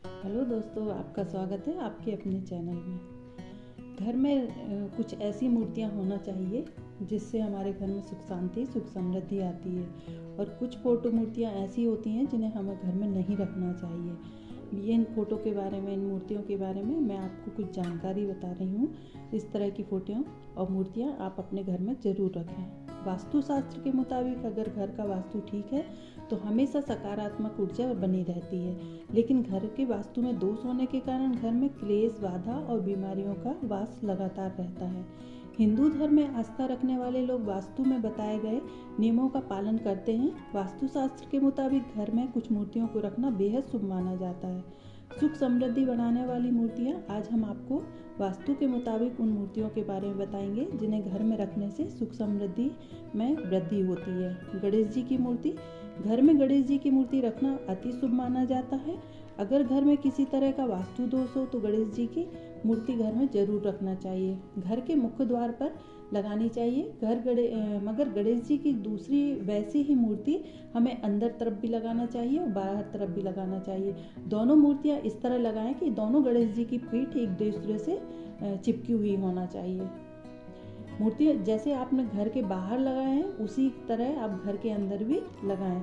Hello दोस्तों, आपका स्वागत है आपके अपने चैनल में। घर में कुछ ऐसी मूर्तियां होना चाहिए जिससे हमारे घर में सुख शांति सुख समृद्धि आती है, और कुछ फ़ोटो मूर्तियां ऐसी होती हैं जिन्हें हमें घर में नहीं रखना चाहिए। ये इन फ़ोटो के बारे में, इन मूर्तियों के बारे में मैं आपको कुछ जानकारी बता रही हूँ। इस तरह की फ़ोटो और मूर्तियाँ आप अपने घर में ज़रूर रखें। वास्तुशास्त्र के मुताबिक अगर घर का वास्तु ठीक है तो हमेशा सकारात्मक ऊर्जा बनी रहती है, लेकिन घर के वास्तु में दोष होने के कारण घर में क्लेश, बाधा और बीमारियों का वास लगातार रहता है। हिंदू धर्म में आस्था रखने वाले लोग वास्तु में बताए गए नियमों का पालन करते हैं। वास्तुशास्त्र के मुताबिक घर में कुछ मूर्तियों को रखना बेहद शुभ माना जाता है। सुख समृद्धि बढ़ाने वाली मूर्तियाँ आज हम आपको वास्तु के मुताबिक उन मूर्तियों के बारे में बताएंगे जिन्हें घर में रखने से सुख समृद्धि में वृद्धि होती है। गणेश जी की मूर्ति। घर में गणेश जी की मूर्ति रखना अति शुभ माना जाता है। अगर घर में किसी तरह का वास्तु दोष हो तो गणेश जी की मूर्ति घर में जरूर रखना चाहिए। घर के मुख्य द्वार पर लगानी चाहिए। मगर गणेश जी की दूसरी वैसी ही मूर्ति हमें अंदर तरफ भी लगाना चाहिए और बाहर तरफ भी लगाना चाहिए। दोनों मूर्तियां इस तरह लगाएं कि दोनों गणेश जी की पीठ एक दूसरे से चिपकी हुई होना चाहिए। मूर्ति जैसे आपने घर के बाहर लगाए हैं उसी तरह आप घर के अंदर भी लगाएं।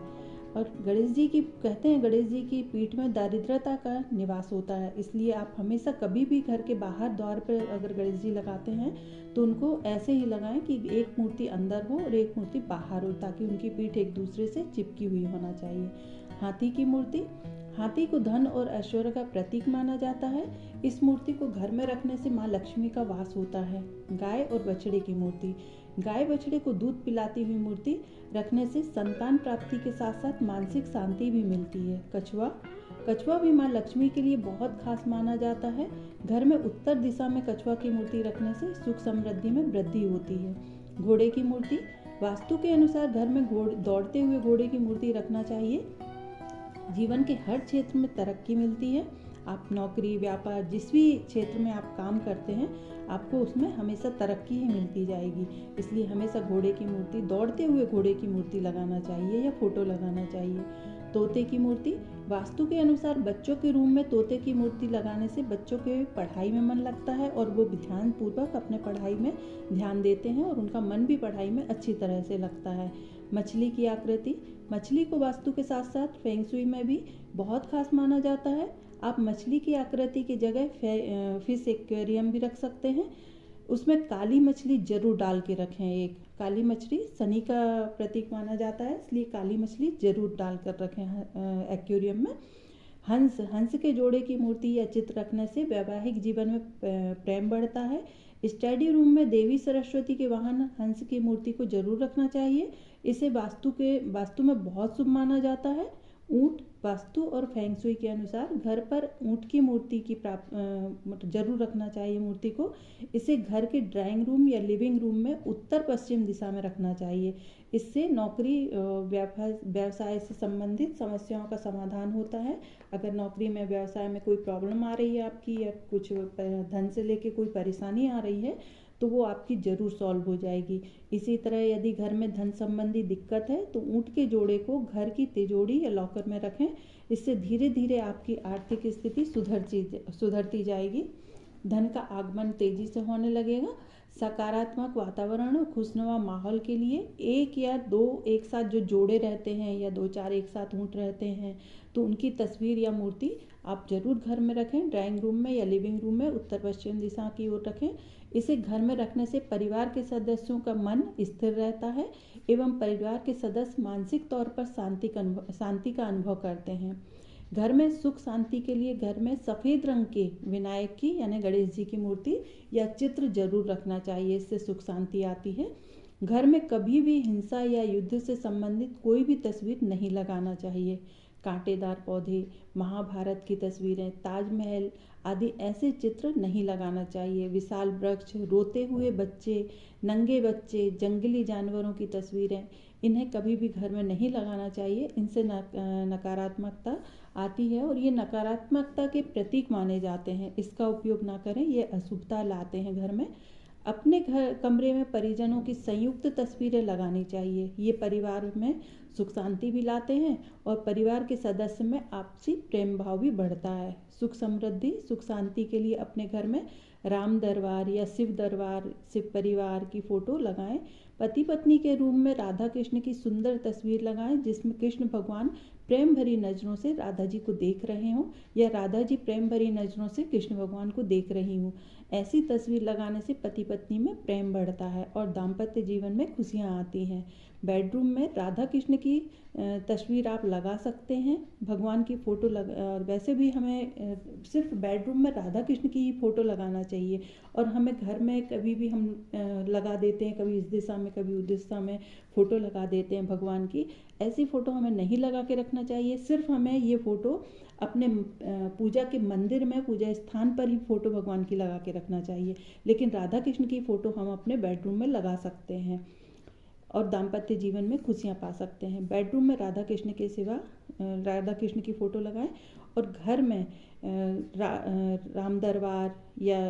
और गणेश जी की कहते हैं, गणेश जी की पीठ में दारिद्रता का निवास होता है, इसलिए आप हमेशा कभी भी घर के बाहर द्वार पर अगर गणेश जी लगाते हैं तो उनको ऐसे ही लगाएं कि एक मूर्ति अंदर हो और एक मूर्ति बाहर हो, ताकि उनकी पीठ एक दूसरे से चिपकी हुई होना चाहिए। हाथी की मूर्ति। हाथी को धन और ऐश्वर्य का प्रतीक माना जाता है। इस मूर्ति को घर में रखने से माँ लक्ष्मी का वास होता है। गाय और बछड़े की मूर्ति। गाय बछड़े को दूध पिलाती हुई मूर्ति रखने से संतान प्राप्ति के साथ साथ मानसिक शांति भी मिलती है। कछुआ। कछुआ भी माँ लक्ष्मी के लिए बहुत खास माना जाता है। घर में उत्तर दिशा में कछुआ की मूर्ति रखने से सुख समृद्धि में वृद्धि होती है। घोड़े की मूर्ति। वास्तु के अनुसार घर में दौड़ते हुए घोड़े की मूर्ति रखना चाहिए। जीवन के हर क्षेत्र में तरक्की मिलती है। आप नौकरी, व्यापार, जिस भी क्षेत्र में आप काम करते हैं आपको उसमें हमेशा तरक्की ही मिलती जाएगी। इसलिए हमेशा घोड़े की मूर्ति, दौड़ते हुए घोड़े की मूर्ति लगाना चाहिए या फोटो लगाना चाहिए। तोते की मूर्ति। वास्तु के अनुसार बच्चों के रूम में तोते की मूर्ति लगाने से बच्चों के पढ़ाई में मन लगता है और वो ध्यान पूर्वक अपने पढ़ाई में ध्यान देते हैं और उनका मन भी पढ़ाई में अच्छी तरह से लगता है। मछली की आकृति। मछली को वास्तु के साथ साथ फेंग शुई में भी बहुत खास माना जाता है। आप मछली की आकृति की जगह फिश एक्वेरियम भी रख सकते हैं। उसमें काली मछली जरूर डाल के रखें। एक काली मछली शनि का प्रतीक माना जाता है, इसलिए काली मछली जरूर डाल कर रखें एक्वेरियम में। हंस के जोड़े की मूर्ति या चित्र रखने से वैवाहिक जीवन में प्रेम बढ़ता है। स्टडी रूम में देवी सरस्वती के वाहन हंस की मूर्ति को जरूर रखना चाहिए। इसे वास्तु में बहुत शुभ माना जाता है। ऊंट। वास्तु और फेंग शुई के अनुसार घर पर ऊंट की मूर्ति की जरूर रखना चाहिए मूर्ति को। इसे घर के ड्राइंग रूम या लिविंग रूम में उत्तर पश्चिम दिशा में रखना चाहिए। इससे नौकरी, व्यवसाय से संबंधित समस्याओं का समाधान होता है। अगर नौकरी में, व्यवसाय में कोई प्रॉब्लम आ रही है आपकी, या कुछ धन से लेके कोई परेशानी आ रही है तो वो आपकी जरूर सॉल्व हो जाएगी। इसी तरह यदि घर में धन संबंधी दिक्कत है तो ऊंट के जोड़े को घर की तिजोरी या लॉकर में रखें। इससे धीरे धीरे आपकी आर्थिक स्थिति सुधरती जाएगी। धन का आगमन तेजी से होने लगेगा। सकारात्मक वातावरण और खुशनुमा माहौल के लिए एक या दो एक साथ जो जोड़े रहते हैं या दो चार एक साथ ऊँट रहते हैं तो उनकी तस्वीर या मूर्ति आप जरूर घर में रखें। ड्राइंग रूम में या लिविंग रूम में उत्तर पश्चिम दिशा की ओर रखें। इसे घर में रखने से परिवार के सदस्यों का मन स्थिर रहता है एवं परिवार के सदस्य मानसिक तौर पर शांति का अनुभव करते हैं। घर में सुख शांति के लिए घर में सफ़ेद रंग के विनायक की यानी गणेश जी की मूर्ति या चित्र जरूर रखना चाहिए। इससे सुख शांति आती है। घर में कभी भी हिंसा या युद्ध से संबंधित कोई भी तस्वीर नहीं लगाना चाहिए। कांटेदार पौधे, महाभारत की तस्वीरें, ताजमहल आदि ऐसे चित्र नहीं लगाना चाहिए। विशाल वृक्ष, रोते हुए बच्चे, नंगे बच्चे, जंगली जानवरों की तस्वीरें, इन्हें कभी भी घर में नहीं लगाना चाहिए। इनसे नकारात्मकता आती है और ये नकारात्मकता के प्रतीक माने जाते हैं। इसका उपयोग ना करें, ये अशुभता लाते हैं घर में। अपने घर कमरे में परिजनों की संयुक्त तस्वीरें लगानी चाहिए। ये परिवार में सुख शांति भी लाते हैं और परिवार के सदस्य में आपसी प्रेम भाव भी बढ़ता है। सुख समृद्धि सुख शांति के लिए अपने घर में राम दरबार या शिव दरबार, शिव परिवार की फोटो लगाएं। पति पत्नी के रूम में राधा कृष्ण की सुंदर तस्वीर लगाएं, जिसमें कृष्ण भगवान प्रेम भरी नज़रों से राधा जी को देख रहे हों या राधा जी प्रेम भरी नज़रों से कृष्ण भगवान को देख रही हूँ। ऐसी तस्वीर लगाने से पति पत्नी में प्रेम बढ़ता है और दाम्पत्य जीवन में खुशियाँ आती हैं। बेडरूम में राधा कृष्ण की तस्वीर आप लगा सकते हैं। भगवान की फ़ोटो वैसे भी हमें सिर्फ बेडरूम में राधा कृष्ण की ही फ़ोटो लगाना चाहिए। और हमें घर में कभी भी हम लगा देते हैं, कभी इस दिशा में कभी उस दिशा में फ़ोटो लगा देते हैं भगवान की। ऐसी फ़ोटो हमें नहीं लगा के रखना चाहिए। सिर्फ हमें ये फ़ोटो अपने पूजा के मंदिर में, पूजा स्थान पर ही फ़ोटो भगवान की लगा के रखना चाहिए। लेकिन राधा कृष्ण की फ़ोटो हम अपने बेडरूम में लगा सकते हैं और दाम्पत्य जीवन में खुशियाँ पा सकते हैं। बेडरूम में राधा कृष्ण के सिवा राधा कृष्ण की फ़ोटो लगाएं और घर में राम दरबार या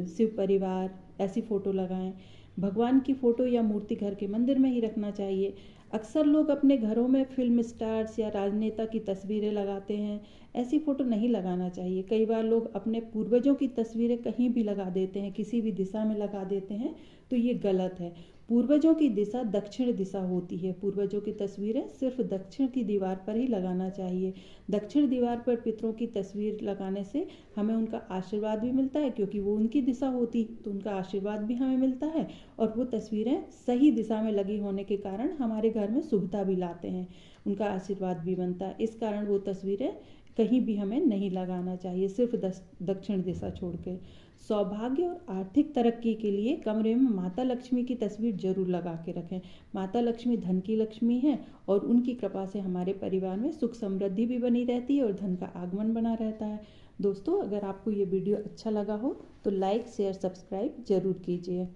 शिव परिवार ऐसी फ़ोटो लगाएं। भगवान की फ़ोटो या मूर्ति घर के मंदिर में ही रखना चाहिए। अक्सर लोग अपने घरों में फिल्म स्टार्स या राजनेता की तस्वीरें लगाते हैं। ऐसी फ़ोटो नहीं लगाना चाहिए। कई बार लोग अपने पूर्वजों की तस्वीरें कहीं भी लगा देते हैं, किसी भी दिशा में लगा देते हैं, तो ये गलत है। पूर्वजों की दिशा दक्षिण दिशा होती है। पूर्वजों की तस्वीरें सिर्फ दक्षिण की दीवार पर ही लगाना चाहिए। दक्षिण दीवार पर पितरों की तस्वीर लगाने से हमें उनका आशीर्वाद भी मिलता है, क्योंकि वो उनकी दिशा होती तो उनका आशीर्वाद भी हमें मिलता है। और वो तस्वीरें सही दिशा में लगी होने के कारण हमारे घर में शुभता भी लाते हैं, उनका आशीर्वाद भी बनता है। इस कारण वो तस्वीरें कहीं भी हमें नहीं लगाना चाहिए, सिर्फ दक्षिण दिशा छोड़ के। सौभाग्य और आर्थिक तरक्की के लिए कमरे में माता लक्ष्मी की तस्वीर जरूर लगा के रखें। माता लक्ष्मी धन की लक्ष्मी है और उनकी कृपा से हमारे परिवार में सुख समृद्धि भी बनी रहती है और धन का आगमन बना रहता है। दोस्तों, अगर आपको ये वीडियो अच्छा लगा हो तो लाइक शेयर सब्सक्राइब जरूर कीजिए।